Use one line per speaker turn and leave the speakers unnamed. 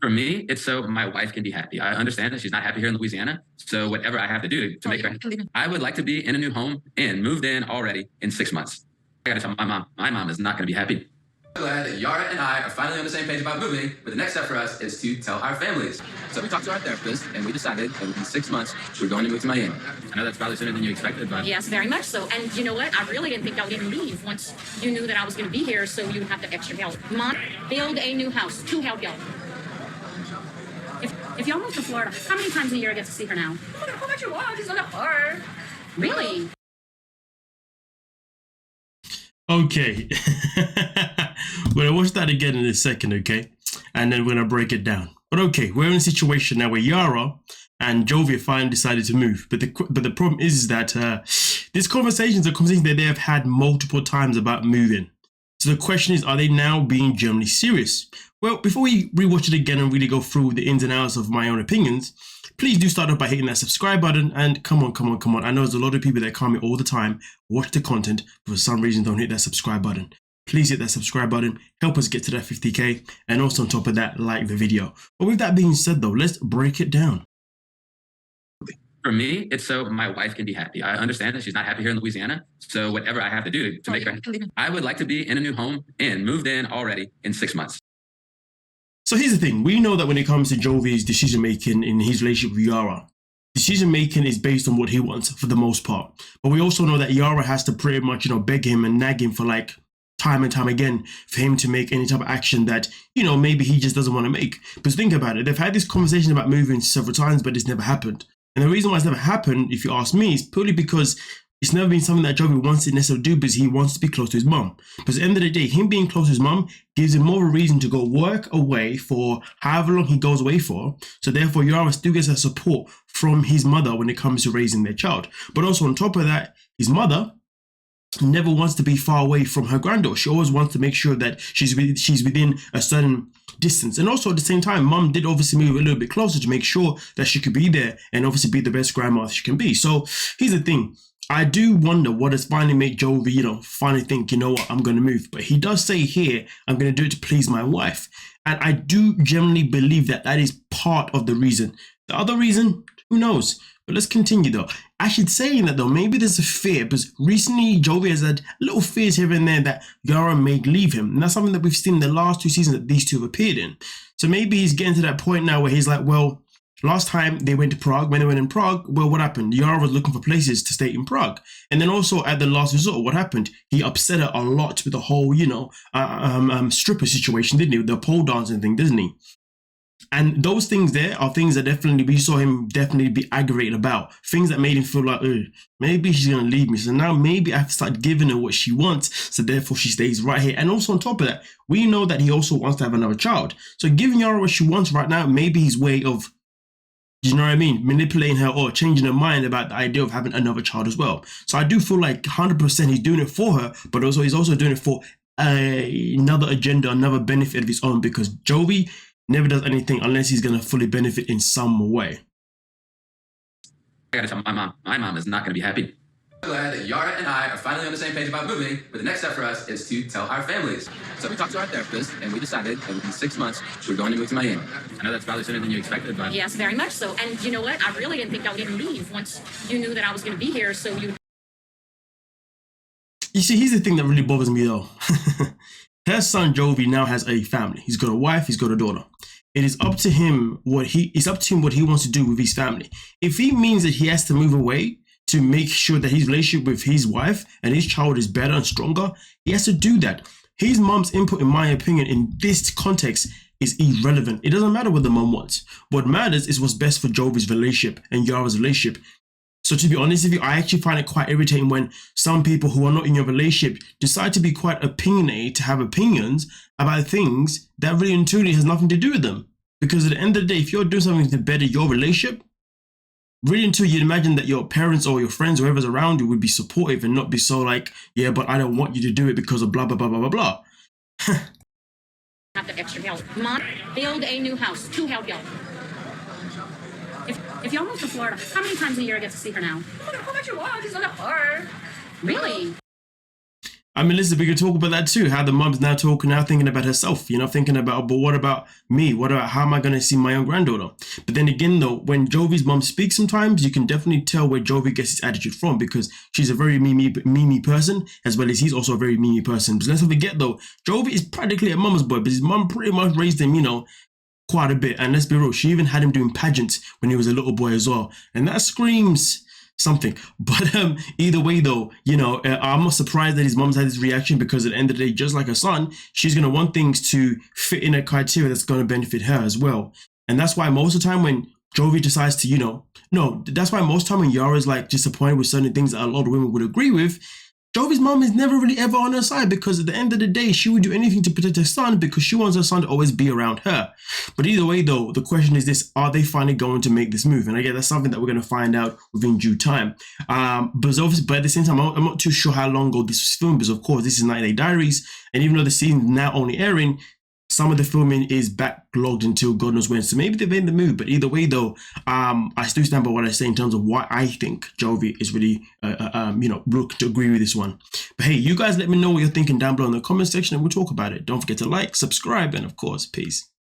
For me, it's so my wife can be happy. I understand that she's not happy here in Louisiana. So whatever I have to do to make her, I would like to be in a new home and moved in already in 6 months. I gotta tell my mom. My mom is not gonna be happy. I'm glad that Yara and I are finally on the same page about moving, but the next step for us is to tell our families. So we talked to our therapist, and we decided that within 6 months, we're going to move to Miami. I know that's probably sooner than you expected, but...
Yes, very much so. And you know what? I really didn't think I would even leave once you knew that I was going to be here, so you would have the extra help. Mom, build a new house to help y'all. If y'all move to Florida, how many times a year I get to see her now? How much you want? She's on the car. Really?
Okay. We're gonna watch that again in a second, okay? And then we're gonna break it down. But okay, we're in a situation now where Yara and Jovi finally decided to move. But the problem is that this conversation is a conversation that they have had multiple times about moving. So the question is, are they now being genuinely serious? Well, before we rewatch it again and really go through the ins and outs of my own opinions, please do start off by hitting that subscribe button. And come on. I know there's a lot of people that comment all the time, watch the content, but for some reason don't hit that subscribe button. Please hit that subscribe button, help us get to that 50k, and also on top of that, like the video. But with that being said though, let's break it down.
For me, it's so my wife can be happy. I understand that she's not happy here in Louisiana. So whatever I have to do to make her, I would like to be in a new home and moved in already in 6 months.
So here's the thing. We know that when it comes to Jovi's decision making in his relationship with Yara, decision making is based on what he wants for the most part. But we also know that Yara has to pretty much, beg him and nag him for like time and time again for him to make any type of action that, maybe he just doesn't want to make. But think about it. They've had this conversation about moving several times, but it's never happened. And the reason why it's never happened, if you ask me, is purely because it's never been something that Jovi wants to necessarily do because he wants to be close to his mum. But at the end of the day, him being close to his mum gives him more of a reason to go work away for however long he goes away for. So therefore, Yara still gets her support from his mother when it comes to raising their child. But also on top of that, his mother never wants to be far away from her granddaughter. She always wants to make sure that she's within a certain distance. And also at the same time, mum did obviously move a little bit closer to make sure that she could be there and obviously be the best grandma she can be. So here's the thing. I do wonder what has finally made Jovi, finally think, what, I'm going to move. But he does say here, I'm going to do it to please my wife. And I do generally believe that that is part of the reason. The other reason, who knows? But let's continue though. I should say that though, maybe there's a fear because recently Jovi has had little fears here and there that Yara may leave him. And that's something that we've seen in the last 2 seasons that these two have appeared in. So maybe he's getting to that point now where he's like, well, last time they went to Prague, when they went in Prague, well, what happened? Yara was looking for places to stay in Prague. And then also at the last resort, what happened? He upset her a lot with the whole, stripper situation, didn't he? The pole dancing thing, didn't he? And those things there are things that we saw him definitely be aggravated about. Things that made him feel like, maybe she's going to leave me. So now maybe I have to start giving her what she wants. So therefore she stays right here. And also on top of that, we know that he also wants to have another child. So giving Yara what she wants right now, maybe his way of, manipulating her or changing her mind about the idea of having another child as well. So I do feel like 100% he's doing it for her, but also he's also doing it for another agenda, another benefit of his own, because Jovi never does anything unless he's going to fully benefit in some way.
I gotta tell my mom. My mom is not gonna be happy. I'm glad that Yara and I are finally on the same page about moving, but the next step for us is to tell our families. So we talked to our therapist, and we decided that within 6 months, we're going to move to Miami. I know that's probably sooner than you expected, but...
Yes, very much so. And you know what? I really didn't think I would even leave once you knew that I was going to be here, so you...
You see, here's the thing that really bothers me though. Her son Jovi now has a family. He's got a wife, he's got a daughter. It is up to him what he wants to do with his family. If he means that he has to move away to make sure that his relationship with his wife and his child is better and stronger, he has to do that. His mom's input, in my opinion, in this context is irrelevant. It doesn't matter what the mom wants. What matters is what's best for Jovi's relationship and Yara's relationship. So to be honest with you, I actually find it quite irritating when some people who are not in your relationship decide to be quite opinionated, to have opinions about things that really and truly has nothing to do with them. Because at the end of the day, if you're doing something to better your relationship, really and truly, you'd imagine that your parents or your friends, whoever's around you, would be supportive and not be so like, yeah, but I don't want you to do it because of blah, blah, blah, blah, blah, blah.
Have the extra help. Mom, build a new house to help y'all. If y'all move to Florida, how many times a year I get to see her now? How much you want? She's on the car. Really?
I mean, listen, we can talk about that too. How the mum's now talking, now thinking about herself, thinking about, but what about me? What about, how am I going to see my own granddaughter? But then again, though, when Jovi's mum speaks sometimes, you can definitely tell where Jovi gets his attitude from, because she's a very mimi person, as well as he's also a very mimi person. But let's not forget, though, Jovi is practically a mama's boy, but his mum pretty much raised him, quite a bit. And let's be real, she even had him doing pageants when he was a little boy as well. And that screams something. But either way, though, I'm not surprised that his mom's had this reaction, because at the end of the day, just like her son, she's going to want things to fit in a criteria that's going to benefit her as well. And that's why most of the time when Jovi decides to, that's why most of the time when Yara's like disappointed with certain things that a lot of women would agree with, Jovi's mom is never really ever on her side, because at the end of the day, she would do anything to protect her son, because she wants her son to always be around her. But either way, though, the question is this: are they finally going to make this move? And again, that's something that we're going to find out within due time. But at the same time, I'm not too sure how long ago this was filmed, because of course, this is 90 Day Diaries, and even though the season is now only airing, some of the filming is backlogged until God knows when. So maybe they've made the move. But either way, though, I still stand by what I say in terms of why I think Jovi is really, look to agree with this one. But hey, you guys let me know what you're thinking down below in the comment section, and we'll talk about it. Don't forget to like, subscribe, and of course, peace.